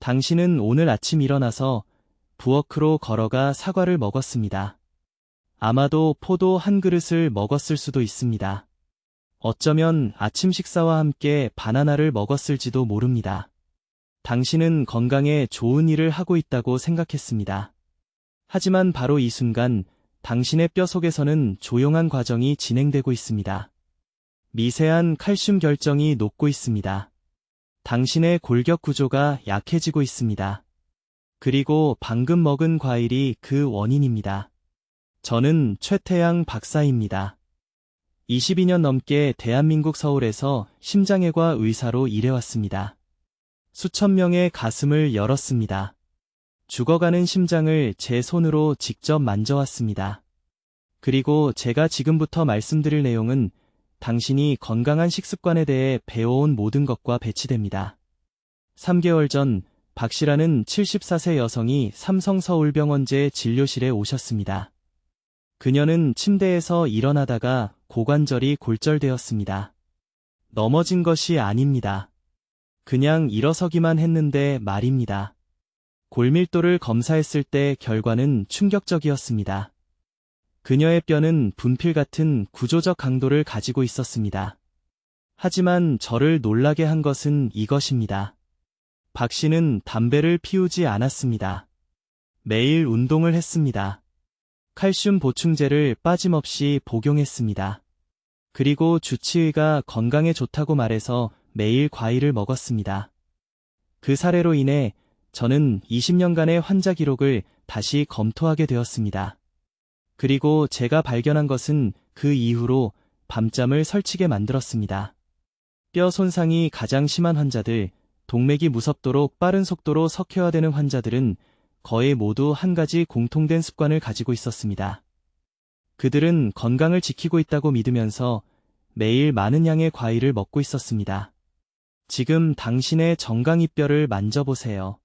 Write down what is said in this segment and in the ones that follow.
당신은 오늘 아침 일어나서 부엌으로 걸어가 사과를 먹었습니다. 아마도 포도 한 그릇을 먹었을 수도 있습니다. 어쩌면 아침 식사와 함께 바나나를 먹었을지도 모릅니다. 당신은 건강에 좋은 일을 하고 있다고 생각했습니다. 하지만 바로 이 순간 당신의 뼈 속에서는 조용한 과정이 진행되고 있습니다. 미세한 칼슘 결정이 녹고 있습니다. 당신의 골격 구조가 약해지고 있습니다. 그리고 방금 먹은 과일이 그 원인입니다. 저는 최태양 박사입니다. 22년 넘게 대한민국 서울에서 심장외과 의사로 일해왔습니다. 수천 명의 가슴을 열었습니다. 죽어가는 심장을 제 손으로 직접 만져왔습니다. 그리고 제가 지금부터 말씀드릴 내용은 당신이 건강한 식습관에 대해 배워온 모든 것과 배치됩니다. 3개월 전 박 씨라는 74세 여성이 삼성서울병원제 진료실에 오셨습니다. 그녀는 침대에서 일어나다가 고관절이 골절되었습니다. 넘어진 것이 아닙니다. 그냥 일어서기만 했는데 말입니다. 골밀도를 검사했을 때 결과는 충격적이었습니다. 그녀의 뼈는 분필 같은 구조적 강도를 가지고 있었습니다. 하지만 저를 놀라게 한 것은 이것입니다. 박 씨는 담배를 피우지 않았습니다. 매일 운동을 했습니다. 칼슘 보충제를 빠짐없이 복용했습니다. 그리고 주치의가 건강에 좋다고 말해서 매일 과일을 먹었습니다. 그 사례로 인해 저는 20년간의 환자 기록을 다시 검토하게 되었습니다. 그리고 제가 발견한 것은 그 이후로 밤잠을 설치게 만들었습니다. 뼈 손상이 가장 심한 환자들, 동맥이 무섭도록 빠른 속도로 석회화되는 환자들은 거의 모두 한 가지 공통된 습관을 가지고 있었습니다. 그들은 건강을 지키고 있다고 믿으면서 매일 많은 양의 과일을 먹고 있었습니다. 지금 당신의 정강이뼈를 만져보세요.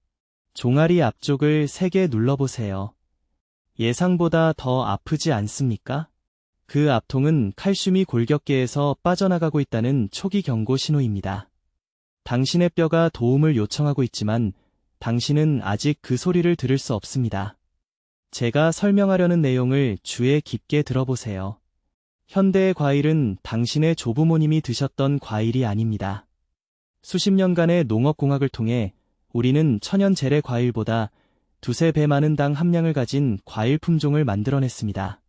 종아리 앞쪽을 세게 눌러보세요. 예상보다 더 아프지 않습니까? 그 압통은 칼슘이 골격계에서 빠져나가고 있다는 초기 경고 신호입니다. 당신의 뼈가 도움을 요청하고 있지만 당신은 아직 그 소리를 들을 수 없습니다. 제가 설명하려는 내용을 주의 깊게 들어보세요. 현대의 과일은 당신의 조부모님이 드셨던 과일이 아닙니다. 수십 년간의 농업공학을 통해 우리는 천연 재래 과일보다 두세 배 많은 당 함량을 가진 과일 품종을 만들어냈습니다.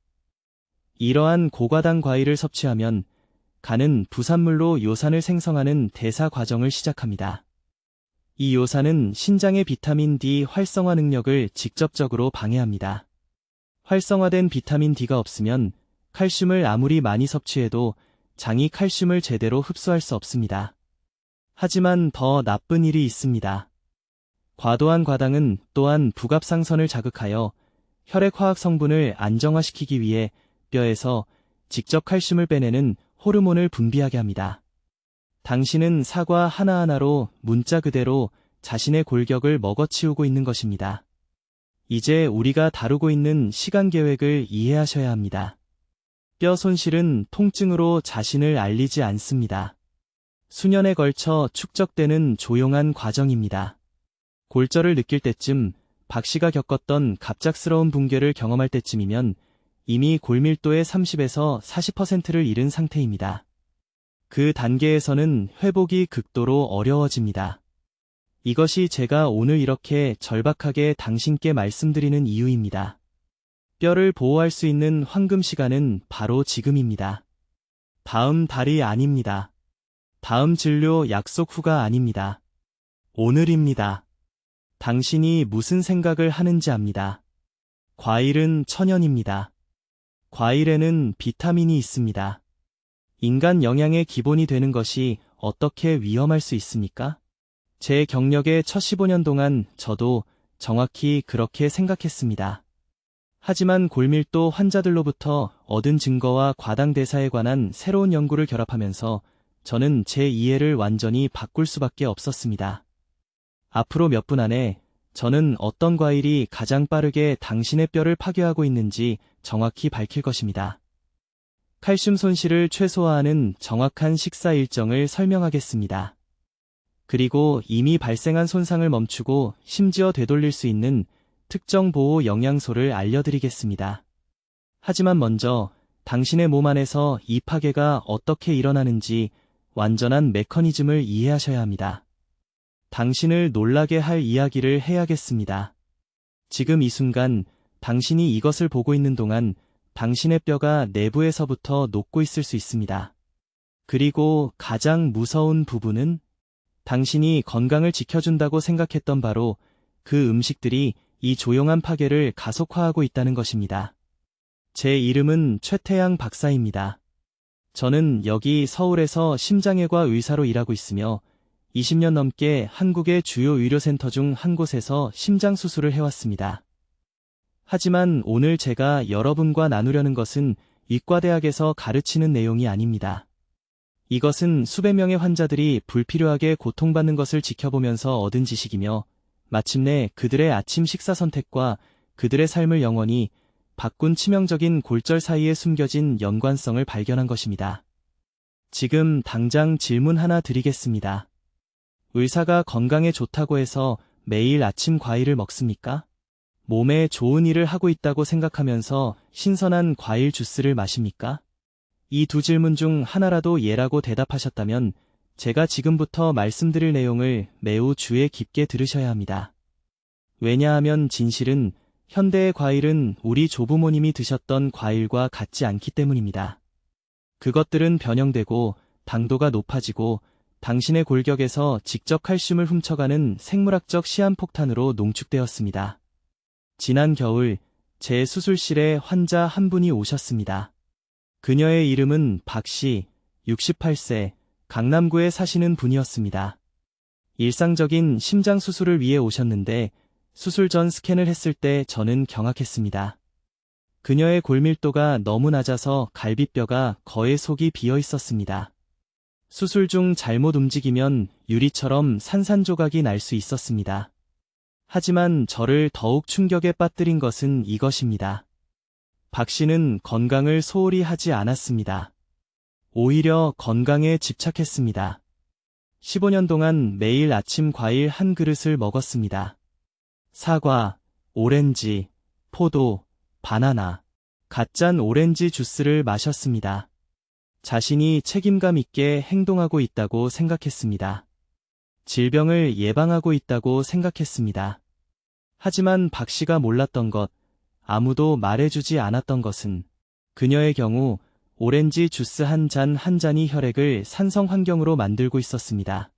이러한 고과당 과일을 섭취하면 간은 부산물로 요산을 생성하는 대사 과정을 시작합니다. 이 요산은 신장의 비타민 D 활성화 능력을 직접적으로 방해합니다. 활성화된 비타민 D가 없으면 칼슘을 아무리 많이 섭취해도 장이 칼슘을 제대로 흡수할 수 없습니다. 하지만 더 나쁜 일이 있습니다. 과도한 과당은 또한 부갑상선을 자극하여 혈액화학 성분을 안정화시키기 위해 뼈에서 직접 칼슘을 빼내는 호르몬을 분비하게 합니다. 당신은 사과 하나하나로 문자 그대로 자신의 골격을 먹어치우고 있는 것입니다. 이제 우리가 다루고 있는 시간 계획을 이해하셔야 합니다. 뼈 손실은 통증으로 자신을 알리지 않습니다. 수년에 걸쳐 축적되는 조용한 과정입니다. 골절을 느낄 때쯤, 박 씨가 겪었던 갑작스러운 붕괴를 경험할 때쯤이면 이미 골밀도의 30에서 40%를 잃은 상태입니다. 그 단계에서는 회복이 극도로 어려워집니다. 이것이 제가 오늘 이렇게 절박하게 당신께 말씀드리는 이유입니다. 뼈를 보호할 수 있는 황금 시간은 바로 지금입니다. 다음 달이 아닙니다. 다음 진료 약속 후가 아닙니다. 오늘입니다. 당신이 무슨 생각을 하는지 압니다. 과일은 천연입니다. 과일에는 비타민이 있습니다. 인간 영양의 기본이 되는 것이 어떻게 위험할 수 있습니까? 제 경력의 첫 15년 동안 저도 정확히 그렇게 생각했습니다. 하지만 골밀도 환자들로부터 얻은 증거와 과당 대사에 관한 새로운 연구를 결합하면서 저는 제 이해를 완전히 바꿀 수밖에 없었습니다. 앞으로 몇 분 안에 저는 어떤 과일이 가장 빠르게 당신의 뼈를 파괴하고 있는지 정확히 밝힐 것입니다. 칼슘 손실을 최소화하는 정확한 식사 일정을 설명하겠습니다. 그리고 이미 발생한 손상을 멈추고 심지어 되돌릴 수 있는 특정 보호 영양소를 알려드리겠습니다. 하지만 먼저 당신의 몸 안에서 이 파괴가 어떻게 일어나는지 완전한 메커니즘을 이해하셔야 합니다. 당신을 놀라게 할 이야기를 해야겠습니다. 지금 이 순간 당신이 이것을 보고 있는 동안 당신의 뼈가 내부에서부터 녹고 있을 수 있습니다. 그리고 가장 무서운 부분은 당신이 건강을 지켜준다고 생각했던 바로 그 음식들이 이 조용한 파괴를 가속화하고 있다는 것입니다. 제 이름은 최태양 박사입니다. 저는 여기 서울에서 심장외과 의사로 일하고 있으며 20년 넘게 한국의 주요 의료센터 중 한 곳에서 심장 수술을 해왔습니다. 하지만 오늘 제가 여러분과 나누려는 것은 의과대학에서 가르치는 내용이 아닙니다. 이것은 수백 명의 환자들이 불필요하게 고통받는 것을 지켜보면서 얻은 지식이며 마침내 그들의 아침 식사 선택과 그들의 삶을 영원히 바꾼 치명적인 골절 사이에 숨겨진 연관성을 발견한 것입니다. 지금 당장 질문 하나 드리겠습니다. 의사가 건강에 좋다고 해서 매일 아침 과일을 먹습니까? 몸에 좋은 일을 하고 있다고 생각하면서 신선한 과일 주스를 마십니까? 이 두 질문 중 하나라도 예라고 대답하셨다면 제가 지금부터 말씀드릴 내용을 매우 주의 깊게 들으셔야 합니다. 왜냐하면 진실은 현대의 과일은 우리 조부모님이 드셨던 과일과 같지 않기 때문입니다. 그것들은 변형되고 당도가 높아지고 당신의 골격에서 직접 칼슘을 훔쳐가는 생물학적 시한폭탄으로 농축되었습니다. 지난 겨울 제 수술실에 환자 한 분이 오셨습니다. 그녀의 이름은 박씨, 68세, 강남구에 사시는 분이었습니다. 일상적인 심장 수술을 위해 오셨는데 수술 전 스캔을 했을 때 저는 경악했습니다. 그녀의 골밀도가 너무 낮아서 갈비뼈가 거의 속이 비어 있었습니다. 수술 중 잘못 움직이면 유리처럼 산산조각이 날 수 있었습니다. 하지만 저를 더욱 충격에 빠뜨린 것은 이것입니다. 박 씨는 건강을 소홀히 하지 않았습니다. 오히려 건강에 집착했습니다. 15년 동안 매일 아침 과일 한 그릇을 먹었습니다. 사과, 오렌지, 포도, 바나나, 갓 짠 오렌지 주스를 마셨습니다. 자신이 책임감 있게 행동하고 있다고 생각했습니다. 질병을 예방하고 있다고 생각했습니다. 하지만 박 씨가 몰랐던 것, 아무도 말해주지 않았던 것은 그녀의 경우 오렌지 주스 한 잔이 혈액을 산성 환경으로 만들고 있었습니다.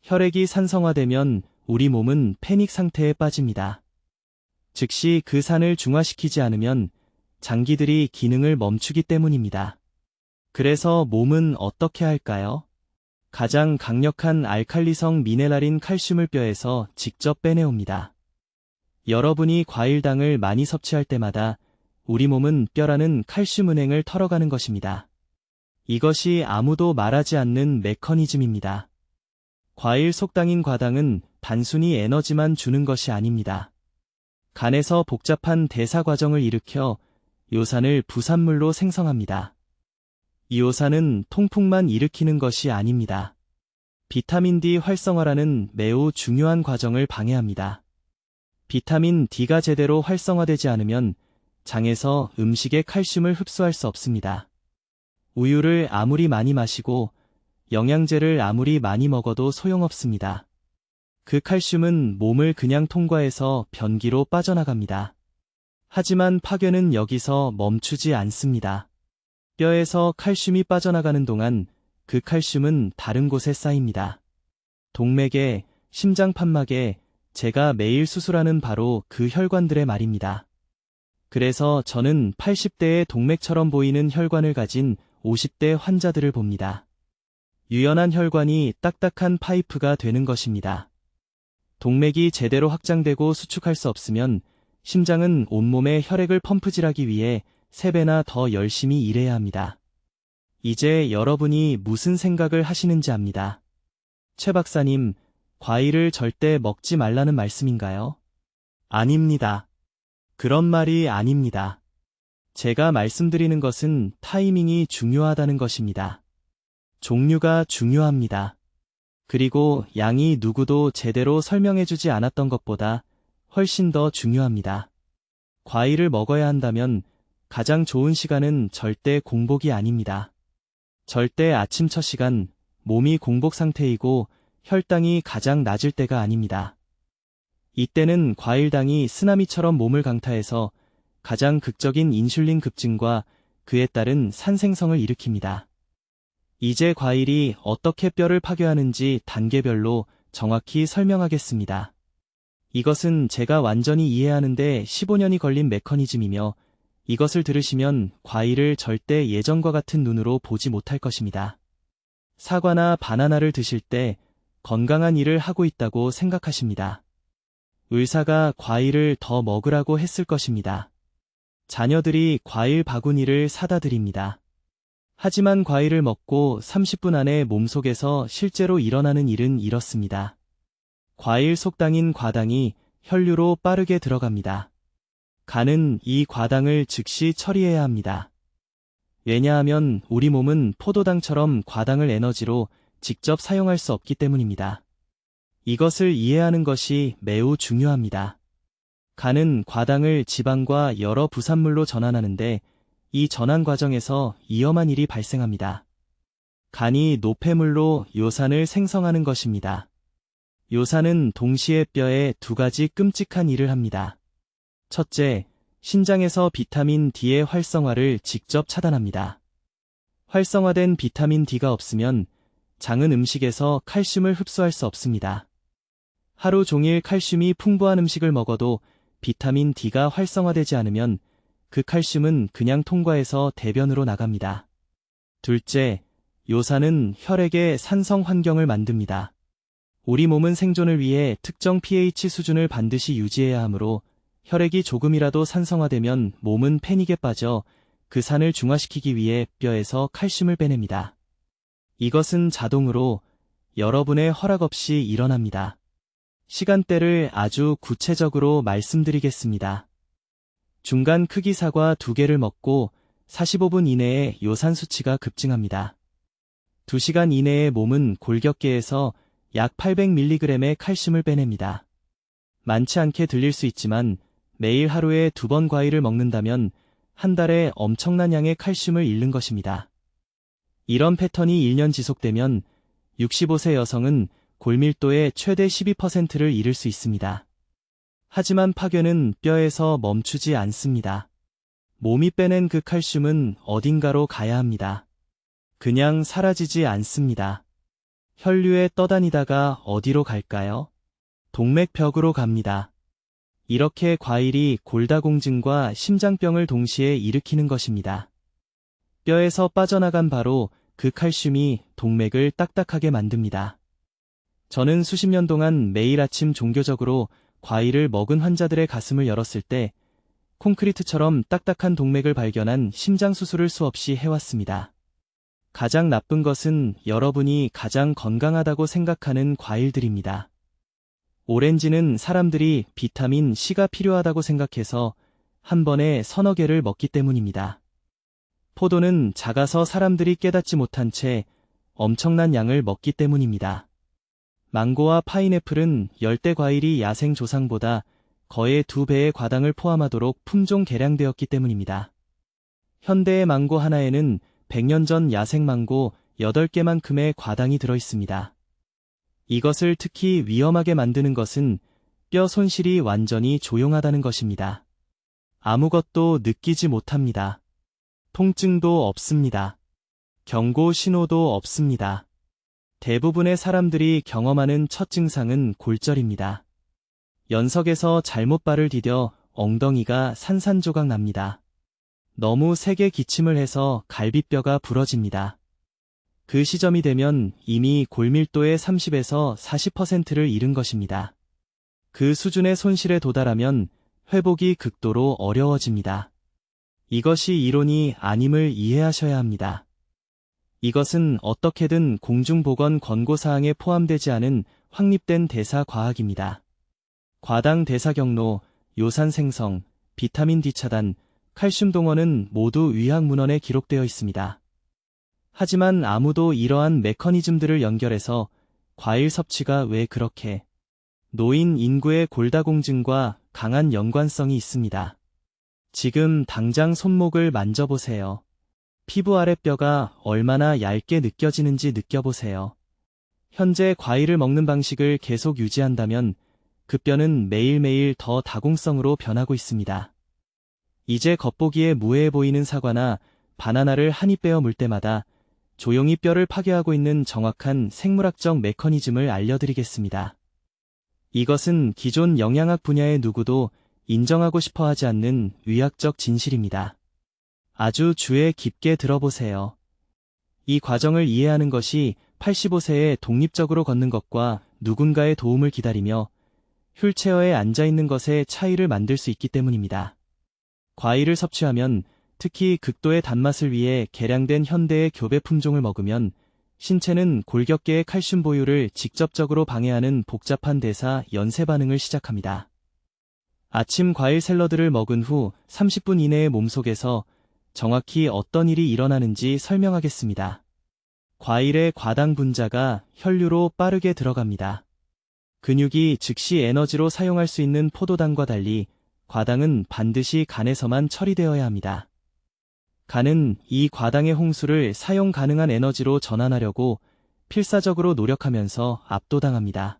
혈액이 산성화되면 우리 몸은 패닉 상태에 빠집니다. 즉시 그 산을 중화시키지 않으면 장기들이 기능을 멈추기 때문입니다. 그래서 몸은 어떻게 할까요? 가장 강력한 알칼리성 미네랄인 칼슘을 뼈에서 직접 빼내옵니다. 여러분이 과일당을 많이 섭취할 때마다 우리 몸은 뼈라는 칼슘 은행을 털어가는 것입니다. 이것이 아무도 말하지 않는 메커니즘입니다. 과일 속당인 과당은 단순히 에너지만 주는 것이 아닙니다. 간에서 복잡한 대사 과정을 일으켜 요산을 부산물로 생성합니다. 이 요산은 통풍만 일으키는 것이 아닙니다. 비타민 D 활성화라는 매우 중요한 과정을 방해합니다. 비타민 D가 제대로 활성화되지 않으면 장에서 음식의 칼슘을 흡수할 수 없습니다. 우유를 아무리 많이 마시고 영양제를 아무리 많이 먹어도 소용없습니다. 그 칼슘은 몸을 그냥 통과해서 변기로 빠져나갑니다. 하지만 파괴는 여기서 멈추지 않습니다. 뼈에서 칼슘이 빠져나가는 동안 그 칼슘은 다른 곳에 쌓입니다. 동맥에, 심장 판막에, 제가 매일 수술하는 바로 그 혈관들의 말입니다. 그래서 저는 80대의 동맥처럼 보이는 혈관을 가진 50대 환자들을 봅니다. 유연한 혈관이 딱딱한 파이프가 되는 것입니다. 동맥이 제대로 확장되고 수축할 수 없으면 심장은 온몸에 혈액을 펌프질하기 위해 3배나 더 열심히 일해야 합니다. 이제 여러분이 무슨 생각을 하시는지 압니다. 최 박사님, 과일을 절대 먹지 말라는 말씀인가요? 아닙니다. 그런 말이 아닙니다. 제가 말씀드리는 것은 타이밍이 중요하다는 것입니다. 종류가 중요합니다. 그리고 양이 누구도 제대로 설명해주지 않았던 것보다 훨씬 더 중요합니다. 과일을 먹어야 한다면 가장 좋은 시간은 절대 공복이 아닙니다. 절대 아침 첫 시간, 몸이 공복 상태이고 혈당이 가장 낮을 때가 아닙니다. 이때는 과일당이 쓰나미처럼 몸을 강타해서 가장 극적인 인슐린 급증과 그에 따른 산생성을 일으킵니다. 이제 과일이 어떻게 뼈를 파괴하는지 단계별로 정확히 설명하겠습니다. 이것은 제가 완전히 이해하는데 15년이 걸린 메커니즘이며 이것을 들으시면 과일을 절대 예전과 같은 눈으로 보지 못할 것입니다. 사과나 바나나를 드실 때 건강한 일을 하고 있다고 생각하십니다. 의사가 과일을 더 먹으라고 했을 것입니다. 자녀들이 과일 바구니를 사다 드립니다. 하지만 과일을 먹고 30분 안에 몸속에서 실제로 일어나는 일은 이렇습니다. 과일 속당인 과당이 혈류로 빠르게 들어갑니다. 간은 이 과당을 즉시 처리해야 합니다. 왜냐하면 우리 몸은 포도당처럼 과당을 에너지로 직접 사용할 수 없기 때문입니다. 이것을 이해하는 것이 매우 중요합니다. 간은 과당을 지방과 여러 부산물로 전환하는데 이 전환 과정에서 위험한 일이 발생합니다. 간이 노폐물로 요산을 생성하는 것입니다. 요산은 동시에 뼈에 두 가지 끔찍한 일을 합니다. 첫째, 신장에서 비타민 D의 활성화를 직접 차단합니다. 활성화된 비타민 D가 없으면 장은 음식에서 칼슘을 흡수할 수 없습니다. 하루 종일 칼슘이 풍부한 음식을 먹어도 비타민 D가 활성화되지 않으면 그 칼슘은 그냥 통과해서 대변으로 나갑니다. 둘째, 요산은 혈액의 산성 환경을 만듭니다. 우리 몸은 생존을 위해 특정 pH 수준을 반드시 유지해야 하므로 혈액이 조금이라도 산성화되면 몸은 패닉에 빠져 그 산을 중화시키기 위해 뼈에서 칼슘을 빼냅니다. 이것은 자동으로 여러분의 허락 없이 일어납니다. 시간대를 아주 구체적으로 말씀드리겠습니다. 중간 크기 사과 2개를 먹고 45분 이내에 요산 수치가 급증합니다. 2시간 이내에 몸은 골격계에서 약 800mg의 칼슘을 빼냅니다. 많지 않게 들릴 수 있지만 매일 하루에 2번 과일을 먹는다면 한 달에 엄청난 양의 칼슘을 잃는 것입니다. 이런 패턴이 1년 지속되면 65세 여성은 골밀도의 최대 12%를 잃을 수 있습니다. 하지만 파괴는 뼈에서 멈추지 않습니다. 몸이 빼낸 그 칼슘은 어딘가로 가야 합니다. 그냥 사라지지 않습니다. 혈류에 떠다니다가 어디로 갈까요? 동맥벽으로 갑니다. 이렇게 과일이 골다공증과 심장병을 동시에 일으키는 것입니다. 뼈에서 빠져나간 바로 그 칼슘이 동맥을 딱딱하게 만듭니다. 저는 수십 년 동안 매일 아침 종교적으로 과일을 먹은 환자들의 가슴을 열었을 때 콘크리트처럼 딱딱한 동맥을 발견한 심장 수술을 수없이 해왔습니다. 가장 나쁜 것은 여러분이 가장 건강하다고 생각하는 과일들입니다. 오렌지는 사람들이 비타민 C가 필요하다고 생각해서 한 번에 서너 개를 먹기 때문입니다. 포도는 작아서 사람들이 깨닫지 못한 채 엄청난 양을 먹기 때문입니다. 망고와 파인애플은 열대 과일이 야생 조상보다 거의 2배의 과당을 포함하도록 품종 개량되었기 때문입니다. 현대의 망고 하나에는 100년 전 야생 망고 8개만큼의 과당이 들어있습니다. 이것을 특히 위험하게 만드는 것은 뼈 손실이 완전히 조용하다는 것입니다. 아무것도 느끼지 못합니다. 통증도 없습니다. 경고 신호도 없습니다. 대부분의 사람들이 경험하는 첫 증상은 골절입니다. 연석에서 잘못 발을 디뎌 엉덩이가 산산조각 납니다. 너무 세게 기침을 해서 갈비뼈가 부러집니다. 그 시점이 되면 이미 골밀도의 30에서 40%를 잃은 것입니다. 그 수준의 손실에 도달하면 회복이 극도로 어려워집니다. 이것이 이론이 아님을 이해하셔야 합니다. 이것은 어떻게든 공중보건 권고사항에 포함되지 않은 확립된 대사 과학입니다. 과당 대사 경로, 요산 생성, 비타민 D 차단, 칼슘 동원은 모두 의학 문헌에 기록되어 있습니다. 하지만 아무도 이러한 메커니즘들을 연결해서 과일 섭취가 왜 그렇게 노인 인구의 골다공증과 강한 연관성이 있습니다. 지금 당장 손목을 만져보세요. 피부 아랫뼈가 얼마나 얇게 느껴지는지 느껴보세요. 현재 과일을 먹는 방식을 계속 유지한다면 그 뼈는 매일매일 더 다공성으로 변하고 있습니다. 이제 겉보기에 무해해 보이는 사과나 바나나를 한 입 베어 물 때마다 조용히 뼈를 파괴하고 있는 정확한 생물학적 메커니즘을 알려드리겠습니다. 이것은 기존 영양학 분야의 누구도 인정하고 싶어 하지 않는 의학적 진실입니다. 아주 주의 깊게 들어보세요. 이 과정을 이해하는 것이 85세에 독립적으로 걷는 것과 누군가의 도움을 기다리며 휠체어에 앉아있는 것의 차이를 만들 수 있기 때문입니다. 과일을 섭취하면, 특히 극도의 단맛을 위해 개량된 현대의 교배 품종을 먹으면 신체는 골격계의 칼슘 보유를 직접적으로 방해하는 복잡한 대사 연쇄 반응을 시작합니다. 아침 과일 샐러드를 먹은 후 30분 이내에 몸속에서 정확히 어떤 일이 일어나는지 설명하겠습니다. 과일의 과당 분자가 혈류로 빠르게 들어갑니다. 근육이 즉시 에너지로 사용할 수 있는 포도당과 달리 과당은 반드시 간에서만 처리되어야 합니다. 간은 이 과당의 홍수를 사용 가능한 에너지로 전환하려고 필사적으로 노력하면서 압도당합니다.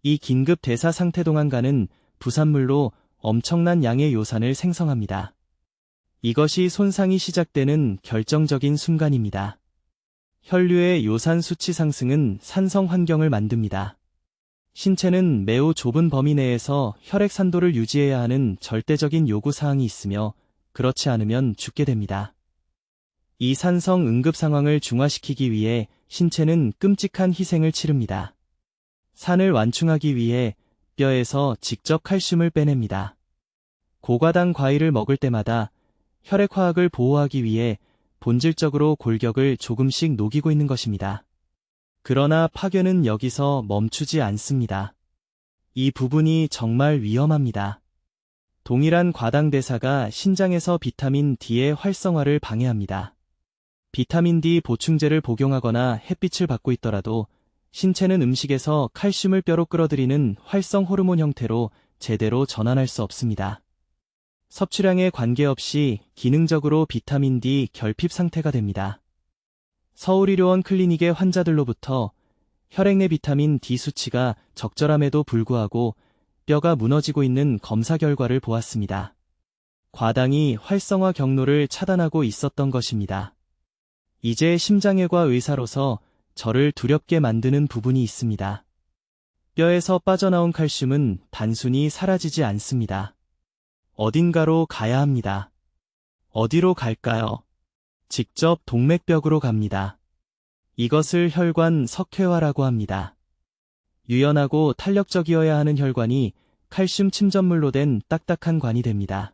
이 긴급 대사 상태 동안 간은 부산물로 엄청난 양의 요산을 생성합니다. 이것이 손상이 시작되는 결정적인 순간입니다. 혈류의 요산 수치 상승은 산성 환경을 만듭니다. 신체는 매우 좁은 범위 내에서 혈액 산도를 유지해야 하는 절대적인 요구 사항이 있으며 그렇지 않으면 죽게 됩니다. 이 산성 응급 상황을 중화시키기 위해 신체는 끔찍한 희생을 치릅니다. 산을 완충하기 위해 뼈에서 직접 칼슘을 빼냅니다. 고과당 과일을 먹을 때마다 혈액화학을 보호하기 위해 본질적으로 골격을 조금씩 녹이고 있는 것입니다. 그러나 파괴는 여기서 멈추지 않습니다. 이 부분이 정말 위험합니다. 동일한 과당 대사가 신장에서 비타민 D의 활성화를 방해합니다. 비타민 D 보충제를 복용하거나 햇빛을 받고 있더라도 신체는 음식에서 칼슘을 뼈로 끌어들이는 활성 호르몬 형태로 제대로 전환할 수 없습니다. 섭취량에 관계없이 기능적으로 비타민 D 결핍 상태가 됩니다. 서울의료원 클리닉의 환자들로부터 혈액 내 비타민 D 수치가 적절함에도 불구하고 뼈가 무너지고 있는 검사 결과를 보았습니다. 과당이 활성화 경로를 차단하고 있었던 것입니다. 이제 심장외과 의사로서 저를 두렵게 만드는 부분이 있습니다. 뼈에서 빠져나온 칼슘은 단순히 사라지지 않습니다. 어딘가로 가야 합니다. 어디로 갈까요? 직접 동맥벽으로 갑니다. 이것을 혈관 석회화라고 합니다. 유연하고 탄력적이어야 하는 혈관이 칼슘 침전물로 된 딱딱한 관이 됩니다.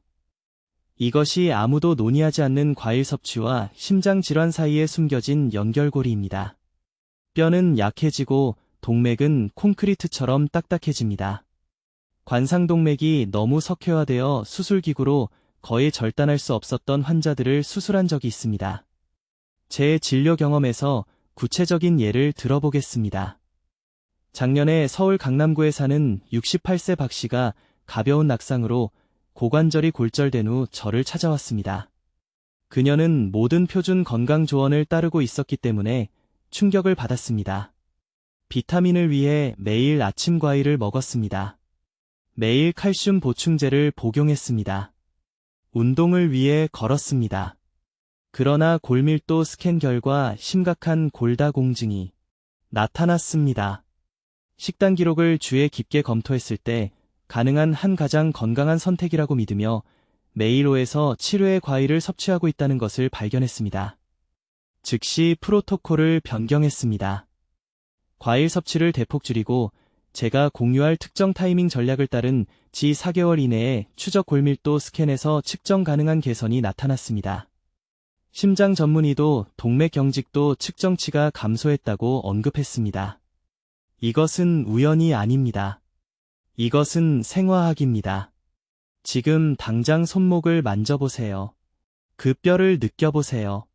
이것이 아무도 논의하지 않는 과일 섭취와 심장 질환 사이에 숨겨진 연결고리입니다. 뼈는 약해지고 동맥은 콘크리트처럼 딱딱해집니다. 관상동맥이 너무 석회화되어 수술기구로 거의 절단할 수 없었던 환자들을 수술한 적이 있습니다. 제 진료 경험에서 구체적인 예를 들어보겠습니다. 작년에 서울 강남구에 사는 68세 박 씨가 가벼운 낙상으로 고관절이 골절된 후 저를 찾아왔습니다. 그녀는 모든 표준 건강 조언을 따르고 있었기 때문에 충격을 받았습니다. 비타민을 위해 매일 아침 과일을 먹었습니다. 매일 칼슘 보충제를 복용했습니다. 운동을 위해 걸었습니다. 그러나 골밀도 스캔 결과 심각한 골다공증이 나타났습니다. 식단 기록을 주에 깊게 검토했을 때 가능한 한 가장 건강한 선택이라고 믿으며 매일 5에서 7회의 과일을 섭취하고 있다는 것을 발견했습니다. 즉시 프로토콜을 변경했습니다. 과일 섭취를 대폭 줄이고 제가 공유할 특정 타이밍 전략을 따른 지 4개월 이내에 추적 골밀도 스캔에서 측정 가능한 개선이 나타났습니다. 심장 전문의도 동맥 경직도 측정치가 감소했다고 언급했습니다. 이것은 우연이 아닙니다. 이것은 생화학입니다. 지금 당장 손목을 만져보세요. 그 뼈를 느껴보세요.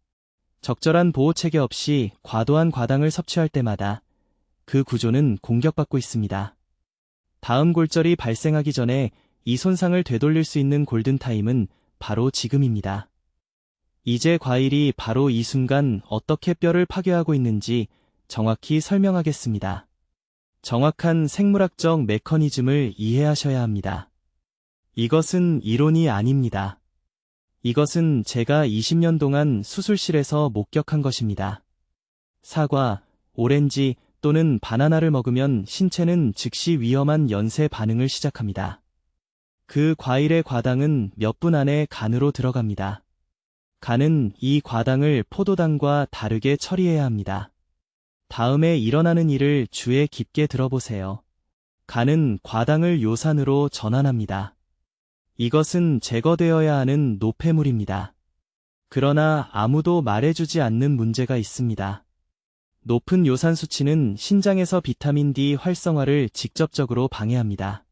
적절한 보호체계 없이 과도한 과당을 섭취할 때마다 그 구조는 공격받고 있습니다. 다음 골절이 발생하기 전에 이 손상을 되돌릴 수 있는 골든타임은 바로 지금입니다. 이제 과일이 바로 이 순간 어떻게 뼈를 파괴하고 있는지 정확히 설명하겠습니다. 정확한 생물학적 메커니즘을 이해하셔야 합니다. 이것은 이론이 아닙니다. 이것은 제가 20년 동안 수술실에서 목격한 것입니다. 사과, 오렌지 또는 바나나를 먹으면 신체는 즉시 위험한 연쇄 반응을 시작합니다. 그 과일의 과당은 몇 분 안에 간으로 들어갑니다. 간은 이 과당을 포도당과 다르게 처리해야 합니다. 다음에 일어나는 일을 주의 깊게 들어보세요. 간은 과당을 요산으로 전환합니다. 이것은 제거되어야 하는 노폐물입니다. 그러나 아무도 말해주지 않는 문제가 있습니다. 높은 요산 수치는 신장에서 비타민 D 활성화를 직접적으로 방해합니다.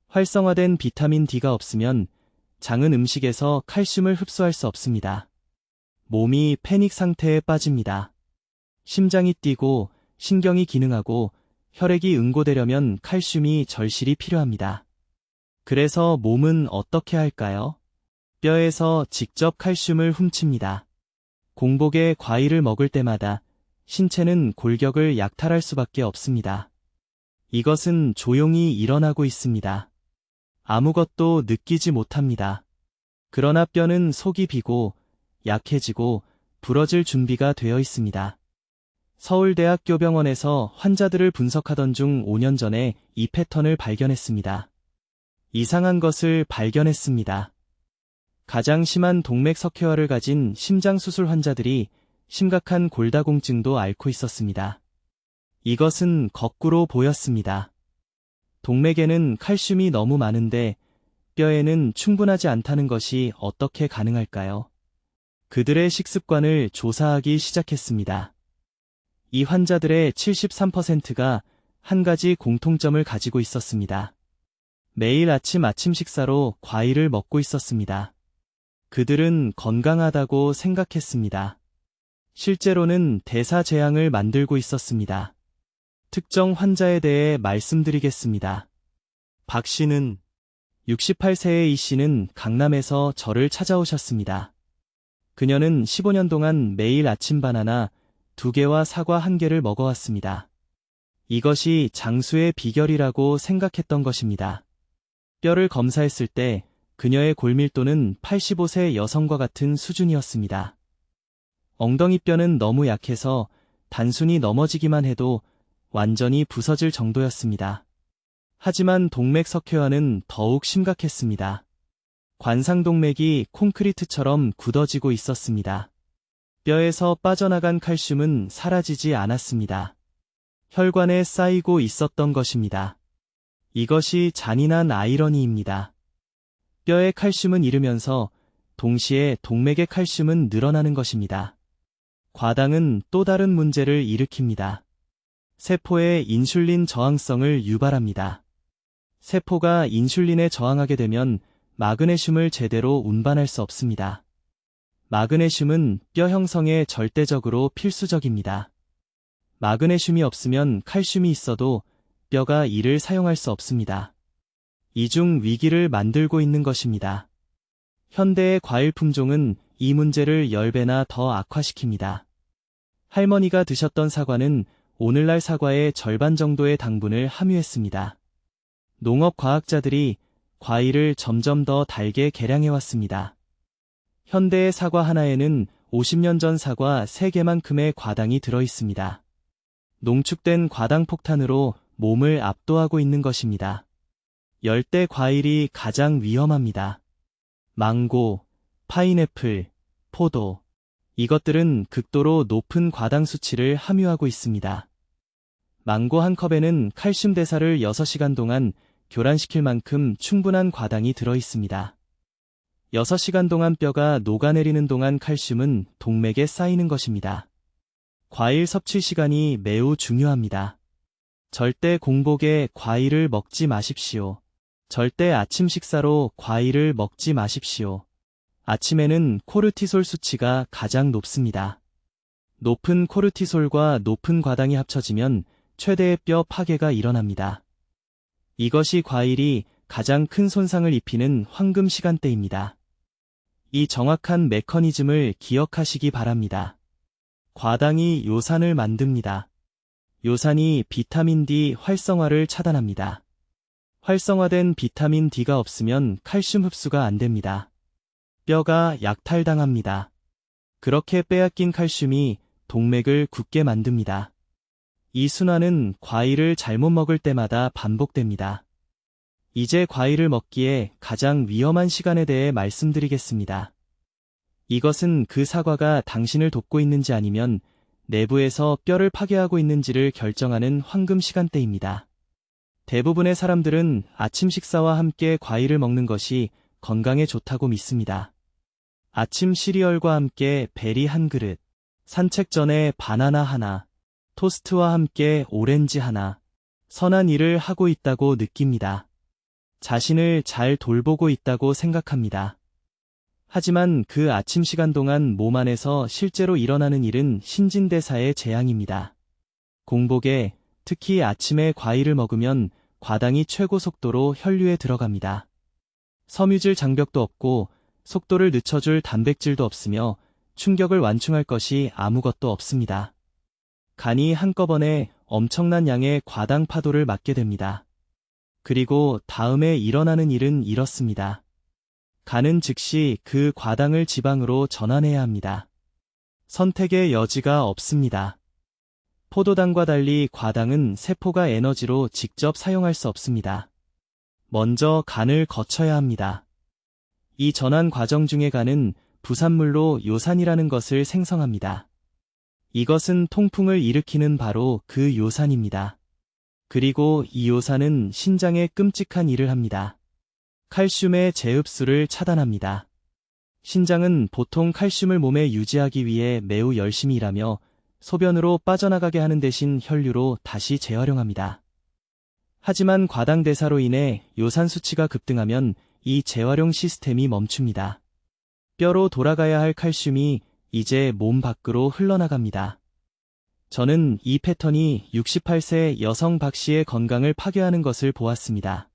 활성화된 비타민 D가 없으면 장은 음식에서 칼슘을 흡수할 수 없습니다. 몸이 패닉 상태에 빠집니다. 심장이 뛰고 신경이 기능하고 혈액이 응고되려면 칼슘이 절실히 필요합니다. 그래서 몸은 어떻게 할까요? 뼈에서 직접 칼슘을 훔칩니다. 공복에 과일을 먹을 때마다 신체는 골격을 약탈할 수밖에 없습니다. 이것은 조용히 일어나고 있습니다. 아무것도 느끼지 못합니다. 그러나 뼈는 속이 비고 약해지고 부러질 준비가 되어 있습니다. 서울대학교병원에서 환자들을 분석하던 중 5년 전에 이 패턴을 발견했습니다. 이상한 것을 발견했습니다. 가장 심한 동맥석회화를 가진 심장수술 환자들이 심각한 골다공증도 앓고 있었습니다. 이것은 거꾸로 보였습니다. 동맥에는 칼슘이 너무 많은데 뼈에는 충분하지 않다는 것이 어떻게 가능할까요? 그들의 식습관을 조사하기 시작했습니다. 이 환자들의 73%가 한 가지 공통점을 가지고 있었습니다. 매일 아침 식사로 과일을 먹고 있었습니다. 그들은 건강하다고 생각했습니다. 실제로는 대사재앙을 만들고 있었습니다. 특정 환자에 대해 말씀드리겠습니다. 박 씨는 68세의 이 씨는 강남에서 저를 찾아오셨습니다. 그녀는 15년 동안 매일 아침 바나나 2개와 사과 1개를 먹어왔습니다. 이것이 장수의 비결이라고 생각했던 것입니다. 뼈를 검사했을 때 그녀의 골밀도는 85세 여성과 같은 수준이었습니다. 엉덩이뼈는 너무 약해서 단순히 넘어지기만 해도 완전히 부서질 정도였습니다. 하지만 동맥석회화는 더욱 심각했습니다. 관상동맥이 콘크리트처럼 굳어지고 있었습니다. 뼈에서 빠져나간 칼슘은 사라지지 않았습니다. 혈관에 쌓이고 있었던 것입니다. 이것이 잔인한 아이러니입니다. 뼈의 칼슘은 잃으면서 동시에 동맥의 칼슘은 늘어나는 것입니다. 과당은 또 다른 문제를 일으킵니다. 세포의 인슐린 저항성을 유발합니다. 세포가 인슐린에 저항하게 되면 마그네슘을 제대로 운반할 수 없습니다. 마그네슘은 뼈 형성에 절대적으로 필수적입니다. 마그네슘이 없으면 칼슘이 있어도 뼈가 이를 사용할 수 없습니다. 이중 위기를 만들고 있는 것입니다. 현대의 과일 품종은 이 문제를 10배나 더 악화시킵니다. 할머니가 드셨던 사과는 오늘날 사과의 절반 정도의 당분을 함유했습니다. 농업과학자들이 과일을 점점 더 달게 개량해왔습니다. 현대의 사과 하나에는 50년 전 사과 3개만큼의 과당이 들어있습니다. 농축된 과당 폭탄으로 몸을 압도하고 있는 것입니다. 열대 과일이 가장 위험합니다. 망고, 파인애플, 포도. 이것들은 극도로 높은 과당 수치를 함유하고 있습니다. 망고 한 컵에는 칼슘 대사를 6시간 동안 교란시킬 만큼 충분한 과당이 들어있습니다. 6시간 동안 뼈가 녹아내리는 동안 칼슘은 동맥에 쌓이는 것입니다. 과일 섭취 시간이 매우 중요합니다. 절대 공복에 과일을 먹지 마십시오. 절대 아침 식사로 과일을 먹지 마십시오. 아침에는 코르티솔 수치가 가장 높습니다. 높은 코르티솔과 높은 과당이 합쳐지면 최대의 뼈 파괴가 일어납니다. 이것이 과일이 가장 큰 손상을 입히는 황금 시간대입니다. 이 정확한 메커니즘을 기억하시기 바랍니다. 과당이 요산을 만듭니다. 요산이 비타민 D 활성화를 차단합니다. 활성화된 비타민 D가 없으면 칼슘 흡수가 안 됩니다. 뼈가 약탈당합니다. 그렇게 빼앗긴 칼슘이 동맥을 굳게 만듭니다. 이 순환은 과일을 잘못 먹을 때마다 반복됩니다. 이제 과일을 먹기에 가장 위험한 시간에 대해 말씀드리겠습니다. 이것은 그 사과가 당신을 돕고 있는지 아니면 내부에서 뼈를 파괴하고 있는지를 결정하는 황금 시간대입니다. 대부분의 사람들은 아침 식사와 함께 과일을 먹는 것이 건강에 좋다고 믿습니다. 아침 시리얼과 함께 베리 한 그릇, 산책 전에 바나나 하나, 토스트와 함께 오렌지 하나, 선한 일을 하고 있다고 느낍니다. 자신을 잘 돌보고 있다고 생각합니다. 하지만 그 아침 시간 동안 몸 안에서 실제로 일어나는 일은 신진대사의 재앙입니다. 공복에 특히 아침에 과일을 먹으면 과당이 최고 속도로 혈류에 들어갑니다. 섬유질 장벽도 없고 속도를 늦춰줄 단백질도 없으며 충격을 완충할 것이 아무것도 없습니다. 간이 한꺼번에 엄청난 양의 과당 파도를 맞게 됩니다. 그리고 다음에 일어나는 일은 이렇습니다. 간은 즉시 그 과당을 지방으로 전환해야 합니다. 선택의 여지가 없습니다. 포도당과 달리 과당은 세포가 에너지로 직접 사용할 수 없습니다. 먼저 간을 거쳐야 합니다. 이 전환 과정 중에 간은 부산물로 요산이라는 것을 생성합니다. 이것은 통풍을 일으키는 바로 그 요산입니다. 그리고 이 요산은 신장에 끔찍한 일을 합니다. 칼슘의 재흡수를 차단합니다. 신장은 보통 칼슘을 몸에 유지하기 위해 매우 열심히 일하며 소변으로 빠져나가게 하는 대신 혈류로 다시 재활용합니다. 하지만 과당 대사로 인해 요산 수치가 급등하면 이 재활용 시스템이 멈춥니다. 뼈로 돌아가야 할 칼슘이 이제 몸 밖으로 흘러나갑니다. 저는 이 패턴이 68세 여성 박 씨의 건강을 파괴하는 것을 보았습니다.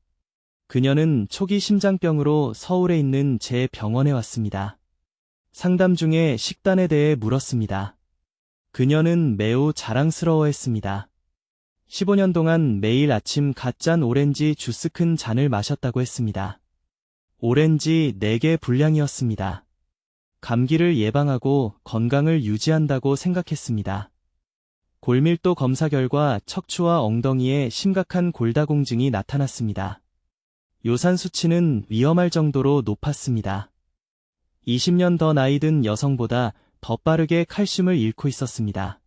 그녀는 초기 심장병으로 서울에 있는 제 병원에 왔습니다. 상담 중에 식단에 대해 물었습니다. 그녀는 매우 자랑스러워했습니다. 15년 동안 매일 아침 갓 짠 오렌지 주스 큰 잔을 마셨다고 했습니다. 오렌지 4개 분량이었습니다. 감기를 예방하고 건강을 유지한다고 생각했습니다. 골밀도 검사 결과 척추와 엉덩이에 심각한 골다공증이 나타났습니다. 요산 수치는 위험할 정도로 높았습니다. 20년 더 나이 든 여성보다 더 빠르게 칼슘을 잃고 있었습니다.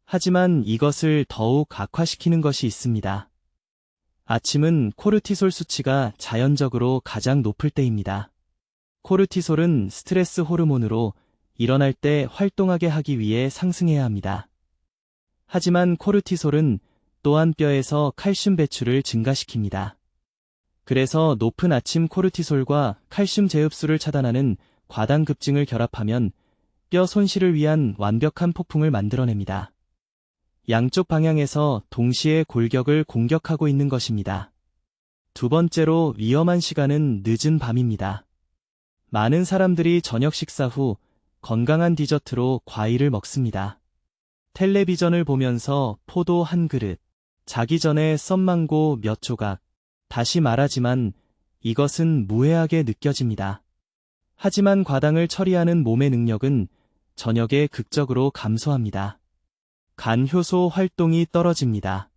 하지만 이것을 더욱 악화시키는 것이 있습니다. 아침은 코르티솔 수치가 자연적으로 가장 높을 때입니다. 코르티솔은 스트레스 호르몬으로 일어날 때 활동하게 하기 위해 상승해야 합니다. 하지만 코르티솔은 또한 뼈에서 칼슘 배출을 증가시킵니다. 그래서 높은 아침 코르티솔과 칼슘 재흡수를 차단하는 과당 급증을 결합하면 뼈 손실을 위한 완벽한 폭풍을 만들어냅니다. 양쪽 방향에서 동시에 골격을 공격하고 있는 것입니다. 두 번째로 위험한 시간은 늦은 밤입니다. 많은 사람들이 저녁 식사 후 건강한 디저트로 과일을 먹습니다. 텔레비전을 보면서 포도 한 그릇, 자기 전에 썬망고 몇 조각. 다시 말하지만 이것은 무해하게 느껴집니다. 하지만 과당을 처리하는 몸의 능력은 저녁에 극적으로 감소합니다. 간 효소 활동이 떨어집니다.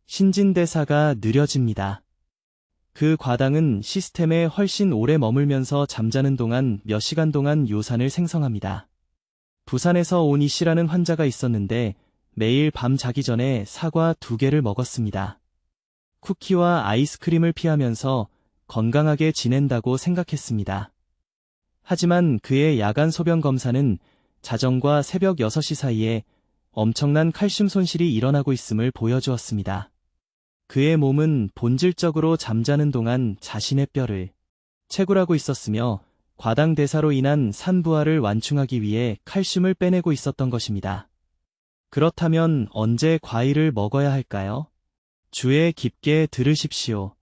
신진대사가 느려집니다. 그 과당은 시스템에 훨씬 오래 머물면서 잠자는 동안 몇 시간 동안 요산을 생성합니다. 부산에서 온 이 씨라는 환자가 있었는데 매일 밤 자기 전에 사과 2개를 먹었습니다. 쿠키와 아이스크림을 피하면서 건강하게 지낸다고 생각했습니다. 하지만 그의 야간 소변 검사는 자정과 새벽 6시 사이에 엄청난 칼슘 손실이 일어나고 있음을 보여주었습니다. 그의 몸은 본질적으로 잠자는 동안 자신의 뼈를 채굴하고 있었으며 과당 대사로 인한 산부화를 완충하기 위해 칼슘을 빼내고 있었던 것입니다. 그렇다면 언제 과일을 먹어야 할까요? 주의 깊게 들으십시오.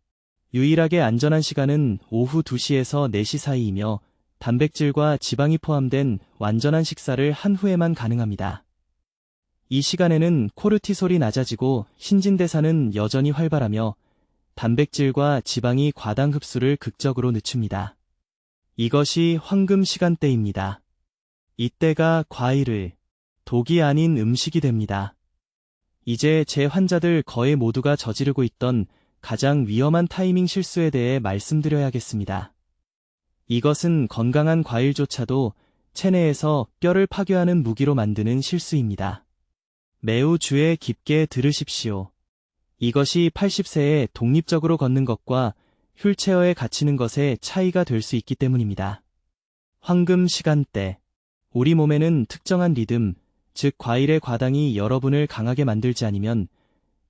유일하게 안전한 시간은 오후 2시에서 4시 사이이며 단백질과 지방이 포함된 완전한 식사를 한 후에만 가능합니다. 이 시간에는 코르티솔이 낮아지고 신진대사는 여전히 활발하며 단백질과 지방이 과당 흡수를 극적으로 늦춥니다. 이것이 황금 시간대입니다. 이때가 과일을 독이 아닌 음식이 됩니다. 이제 제 환자들 거의 모두가 저지르고 있던 가장 위험한 타이밍 실수에 대해 말씀드려야겠습니다. 이것은 건강한 과일조차도 체내에서 뼈를 파괴하는 무기로 만드는 실수입니다. 매우 주의 깊게 들으십시오. 이것이 80세에 독립적으로 걷는 것과 휠체어에 갇히는 것의 차이가 될 수 있기 때문입니다. 황금 시간대. 우리 몸에는 특정한 리듬, 즉 과일의 과당이 여러분을 강하게 만들지 않으면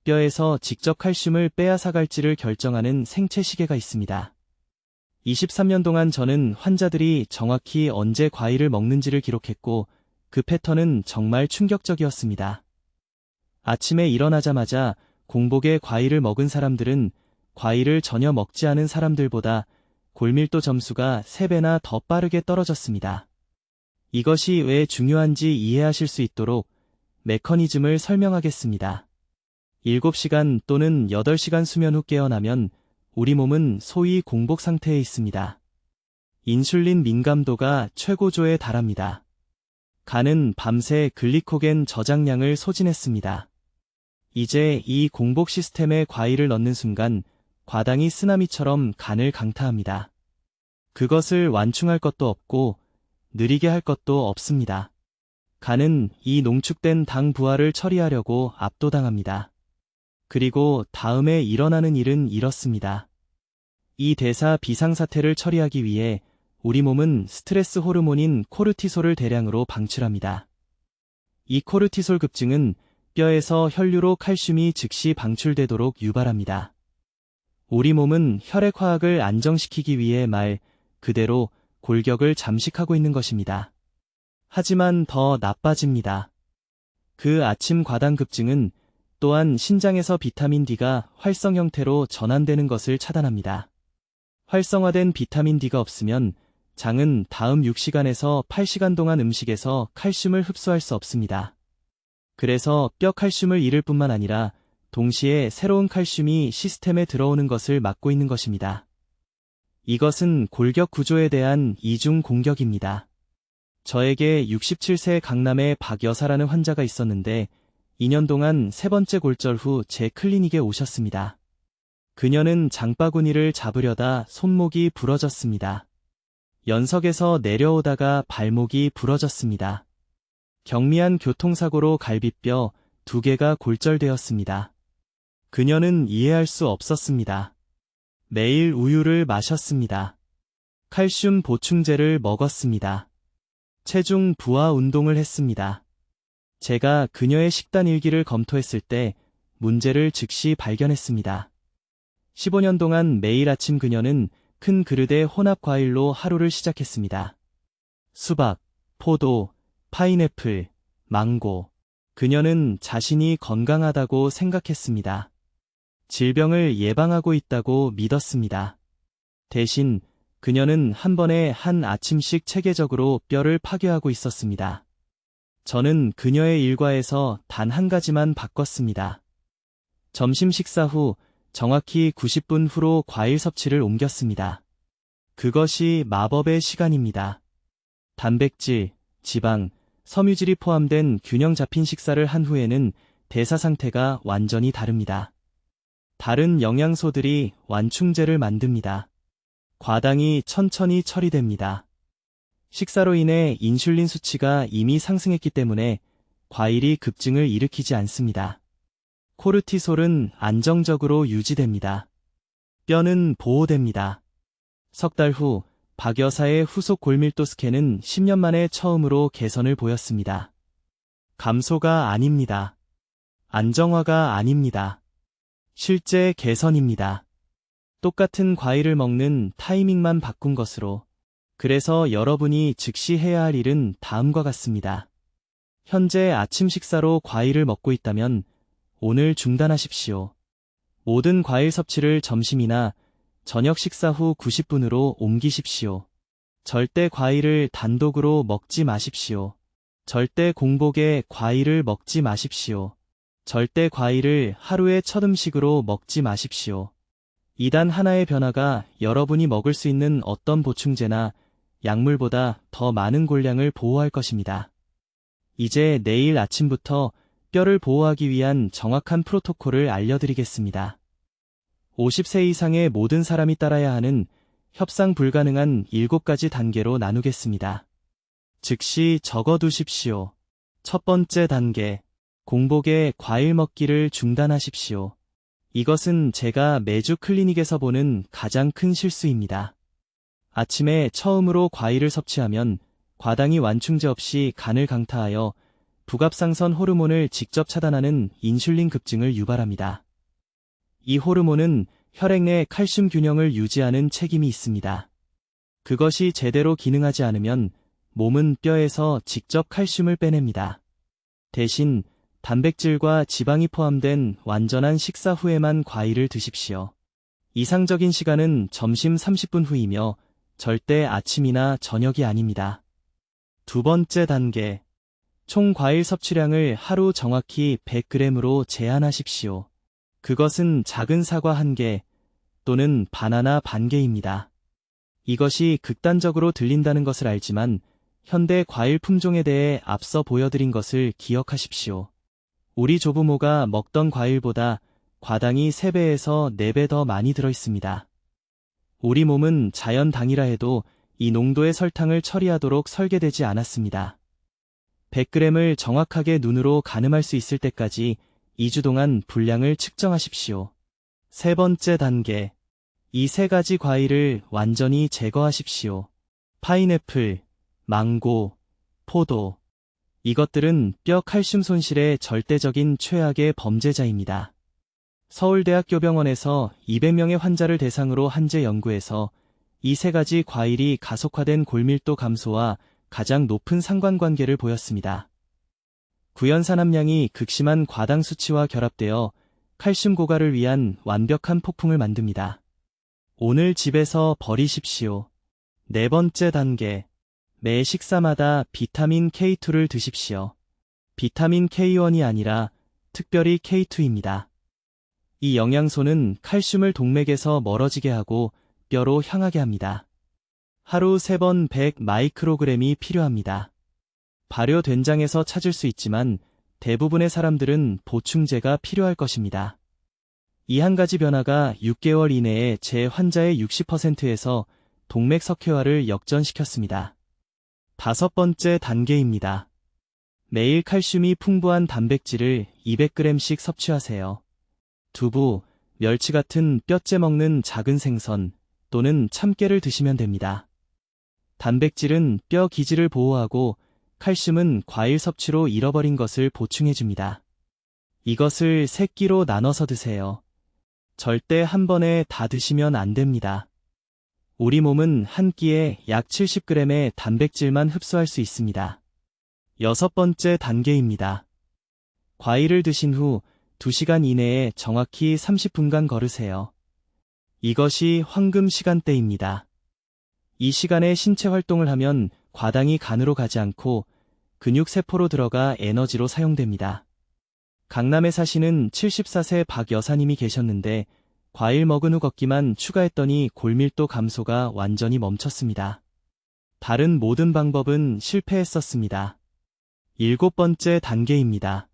뼈에서 직접 칼슘을 빼앗아갈지를 결정하는 생체 시계가 있습니다. 23년 동안 저는 환자들이 정확히 언제 과일을 먹는지를 기록했고 그 패턴은 정말 충격적이었습니다. 아침에 일어나자마자 공복에 과일을 먹은 사람들은 과일을 전혀 먹지 않은 사람들보다 골밀도 점수가 3배나 더 빠르게 떨어졌습니다. 이것이 왜 중요한지 이해하실 수 있도록 메커니즘을 설명하겠습니다. 7시간 또는 8시간 수면 후 깨어나면 우리 몸은 소위 공복 상태에 있습니다. 인슐린 민감도가 최고조에 달합니다. 간은 밤새 글리코겐 저장량을 소진했습니다. 이제 이 공복 시스템에 과일을 넣는 순간 과당이 쓰나미처럼 간을 강타합니다. 그것을 완충할 것도 없고 느리게 할 것도 없습니다. 간은 이 농축된 당 부하를 처리하려고 압도당합니다. 그리고 다음에 일어나는 일은 이렇습니다. 이 대사 비상사태를 처리하기 위해 우리 몸은 스트레스 호르몬인 코르티솔을 대량으로 방출합니다. 이 코르티솔 급증은 뼈에서 혈류로 칼슘이 즉시 방출되도록 유발합니다. 우리 몸은 혈액화학을 안정시키기 위해 말 그대로 골격을 잠식하고 있는 것입니다. 하지만 더 나빠집니다. 그 아침 과당 급증은 또한 신장에서 비타민 D가 활성 형태로 전환되는 것을 차단합니다. 활성화된 비타민 D가 없으면 장은 다음 6시간에서 8시간 동안 음식에서 칼슘을 흡수할 수 없습니다. 그래서 뼈 칼슘을 잃을 뿐만 아니라 동시에 새로운 칼슘이 시스템에 들어오는 것을 막고 있는 것입니다. 이것은 골격 구조에 대한 이중 공격입니다. 저에게 67세 강남의 박 여사라는 환자가 있었는데 2년 동안 3번째 골절 후 제 클리닉에 오셨습니다. 그녀는 장바구니를 잡으려다 손목이 부러졌습니다. 연석에서 내려오다가 발목이 부러졌습니다. 경미한 교통사고로 갈비뼈 2개가 골절되었습니다. 그녀는 이해할 수 없었습니다. 매일 우유를 마셨습니다. 칼슘 보충제를 먹었습니다. 체중 부하 운동을 했습니다. 제가 그녀의 식단 일기를 검토했을 때 문제를 즉시 발견했습니다. 15년 동안 매일 아침 그녀는 큰 그릇에 혼합 과일로 하루를 시작했습니다. 수박, 포도, 파인애플, 망고. 그녀는 자신이 건강하다고 생각했습니다. 질병을 예방하고 있다고 믿었습니다. 대신 그녀는 한 번에 한 아침씩 체계적으로 뼈를 파괴하고 있었습니다. 저는 그녀의 일과에서 단 한 가지만 바꿨습니다. 점심 식사 후 정확히 90분 후로 과일 섭취를 옮겼습니다. 그것이 마법의 시간입니다. 단백질, 지방, 섬유질이 포함된 균형 잡힌 식사를 한 후에는 대사 상태가 완전히 다릅니다. 다른 영양소들이 완충제를 만듭니다. 과당이 천천히 처리됩니다. 식사로 인해 인슐린 수치가 이미 상승했기 때문에 과일이 급증을 일으키지 않습니다. 코르티솔은 안정적으로 유지됩니다. 뼈는 보호됩니다. 석 달 후 박 여사의 후속 골밀도 스캔은 10년 만에 처음으로 개선을 보였습니다. 감소가 아닙니다. 안정화가 아닙니다. 실제 개선입니다. 똑같은 과일을 먹는 타이밍만 바꾼 것으로. 그래서 여러분이 즉시 해야 할 일은 다음과 같습니다. 현재 아침 식사로 과일을 먹고 있다면 오늘 중단하십시오. 모든 과일 섭취를 점심이나 저녁 식사 후 90분으로 옮기십시오. 절대 과일을 단독으로 먹지 마십시오. 절대 공복에 과일을 먹지 마십시오. 절대 과일을 하루의 첫 음식으로 먹지 마십시오. 이단 하나의 변화가 여러분이 먹을 수 있는 어떤 보충제나 약물보다 더 많은 골량을 보호할 것입니다. 이제 내일 아침부터 뼈를 보호하기 위한 정확한 프로토콜을 알려드리겠습니다. 50세 이상의 모든 사람이 따라야 하는 협상 불가능한 7가지 단계로 나누겠습니다. 즉시 적어두십시오. 첫 번째 단계, 공복에 과일 먹기를 중단하십시오. 이것은 제가 매주 클리닉에서 보는 가장 큰 실수입니다. 아침에 처음으로 과일을 섭취하면 과당이 완충제 없이 간을 강타하여 부갑상선 호르몬을 직접 차단하는 인슐린 급증을 유발합니다. 이 호르몬은 혈액 내 칼슘 균형을 유지하는 책임이 있습니다. 그것이 제대로 기능하지 않으면 몸은 뼈에서 직접 칼슘을 빼냅니다. 대신 단백질과 지방이 포함된 완전한 식사 후에만 과일을 드십시오. 이상적인 시간은 점심 30분 후이며 절대 아침이나 저녁이 아닙니다. 두 번째 단계, 총 과일 섭취량을 하루 정확히 100g으로 제한하십시오. 그것은 작은 사과 1개 또는 바나나 반 개입니다. 이것이 극단적으로 들린다는 것을 알지만 현대 과일 품종에 대해 앞서 보여드린 것을 기억하십시오. 우리 조부모가 먹던 과일보다 과당이 3배에서 4배 더 많이 들어있습니다. 우리 몸은 자연당이라 해도 이 농도의 설탕을 처리하도록 설계되지 않았습니다. 100g을 정확하게 눈으로 가늠할 수 있을 때까지 2주 동안 분량을 측정하십시오. 세 번째 단계, 이 3가지 과일을 완전히 제거하십시오. 파인애플, 망고, 포도. 이것들은 뼈 칼슘 손실의 절대적인 최악의 범죄자입니다. 서울대학교병원에서 200명의 환자를 대상으로 한 제 연구에서 이 3가지 과일이 가속화된 골밀도 감소와 가장 높은 상관관계를 보였습니다. 구연산 함량이 극심한 과당 수치와 결합되어 칼슘 고갈을 위한 완벽한 폭풍을 만듭니다. 오늘 집에서 버리십시오. 네 번째 단계, 매 식사마다 비타민 K2를 드십시오. 비타민 K1이 아니라 특별히 K2입니다. 이 영양소는 칼슘을 동맥에서 멀어지게 하고 뼈로 향하게 합니다. 하루 3번 100 마이크로그램이 필요합니다. 발효 된장에서 찾을 수 있지만 대부분의 사람들은 보충제가 필요할 것입니다. 이 한 가지 변화가 6개월 이내에 제 환자의 60%에서 동맥 석회화를 역전시켰습니다. 다섯 번째 단계입니다. 매일 칼슘이 풍부한 단백질을 200g씩 섭취하세요. 두부, 멸치 같은 뼈째 먹는 작은 생선 또는 참깨를 드시면 됩니다. 단백질은 뼈 기질을 보호하고 칼슘은 과일 섭취로 잃어버린 것을 보충해줍니다. 이것을 3끼로 나눠서 드세요. 절대 한 번에 다 드시면 안 됩니다. 우리 몸은 한 끼에 약 70g의 단백질만 흡수할 수 있습니다. 여섯 번째 단계입니다. 과일을 드신 후 2시간 이내에 정확히 30분간 걸으세요. 이것이 황금 시간대입니다. 이 시간에 신체 활동을 하면 과당이 간으로 가지 않고 근육세포로 들어가 에너지로 사용됩니다. 강남에 사시는 74세 박 여사님이 계셨는데 과일 먹은 후 걷기만 추가했더니 골밀도 감소가 완전히 멈췄습니다. 다른 모든 방법은 실패했었습니다. 7번째 단계입니다.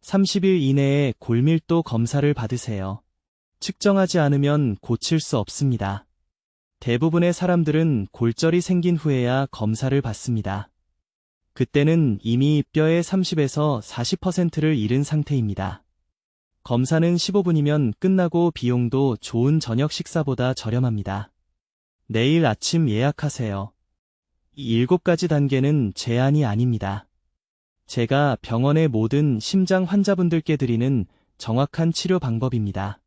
30일 이내에 골밀도 검사를 받으세요. 측정하지 않으면 고칠 수 없습니다. 대부분의 사람들은 골절이 생긴 후에야 검사를 받습니다. 그때는 이미 뼈의 30에서 40%를 잃은 상태입니다. 검사는 15분이면 끝나고 비용도 좋은 저녁 식사보다 저렴합니다. 내일 아침 예약하세요. 이 7가지 단계는 제한이 아닙니다. 제가 병원의 모든 심장 환자분들께 드리는 정확한 치료 방법입니다.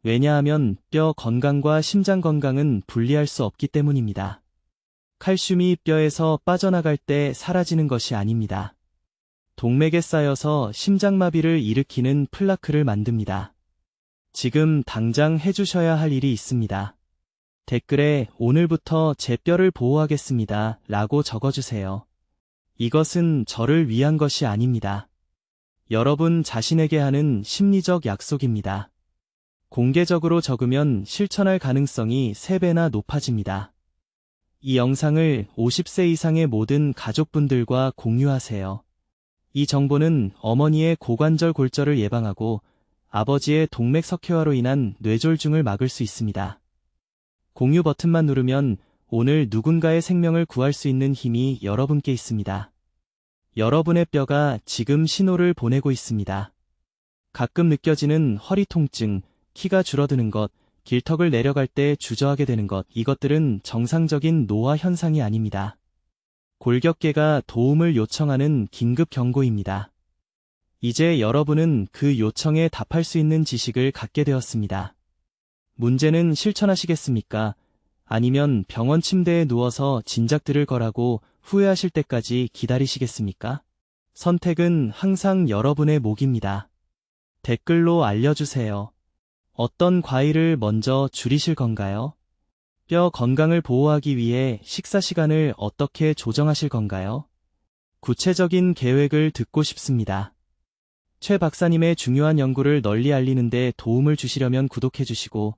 왜냐하면 뼈 건강과 심장 건강은 분리할 수 없기 때문입니다. 칼슘이 뼈에서 빠져나갈 때 사라지는 것이 아닙니다. 동맥에 쌓여서 심장마비를 일으키는 플라크를 만듭니다. 지금 당장 해주셔야 할 일이 있습니다. 댓글에 오늘부터 제 뼈를 보호하겠습니다 라고 적어주세요. 이것은 저를 위한 것이 아닙니다. 여러분 자신에게 하는 심리적 약속입니다. 공개적으로 적으면 실천할 가능성이 3배나 높아집니다. 이 영상을 50세 이상의 모든 가족분들과 공유하세요. 이 정보는 어머니의 고관절 골절을 예방하고 아버지의 동맥 석회화로 인한 뇌졸중을 막을 수 있습니다. 공유 버튼만 누르면 오늘 누군가의 생명을 구할 수 있는 힘이 여러분께 있습니다. 여러분의 뼈가 지금 신호를 보내고 있습니다. 가끔 느껴지는 허리 통증, 키가 줄어드는 것, 길턱을 내려갈 때 주저하게 되는 것, 이것들은 정상적인 노화 현상이 아닙니다. 골격계가 도움을 요청하는 긴급 경고입니다. 이제 여러분은 그 요청에 답할 수 있는 지식을 갖게 되었습니다. 문제는 실천하시겠습니까? 아니면 병원 침대에 누워서 진작 들을 거라고 후회하실 때까지 기다리시겠습니까? 선택은 항상 여러분의 몫입니다. 댓글로 알려주세요. 어떤 과일을 먼저 줄이실 건가요? 뼈 건강을 보호하기 위해 식사 시간을 어떻게 조정하실 건가요? 구체적인 계획을 듣고 싶습니다. 최 박사님의 중요한 연구를 널리 알리는 데 도움을 주시려면 구독해 주시고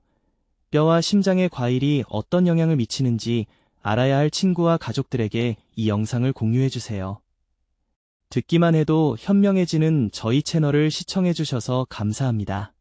뼈와 심장의 과일이 어떤 영향을 미치는지 알아야 할 친구와 가족들에게 이 영상을 공유해 주세요. 듣기만 해도 현명해지는 저희 채널을 시청해 주셔서 감사합니다.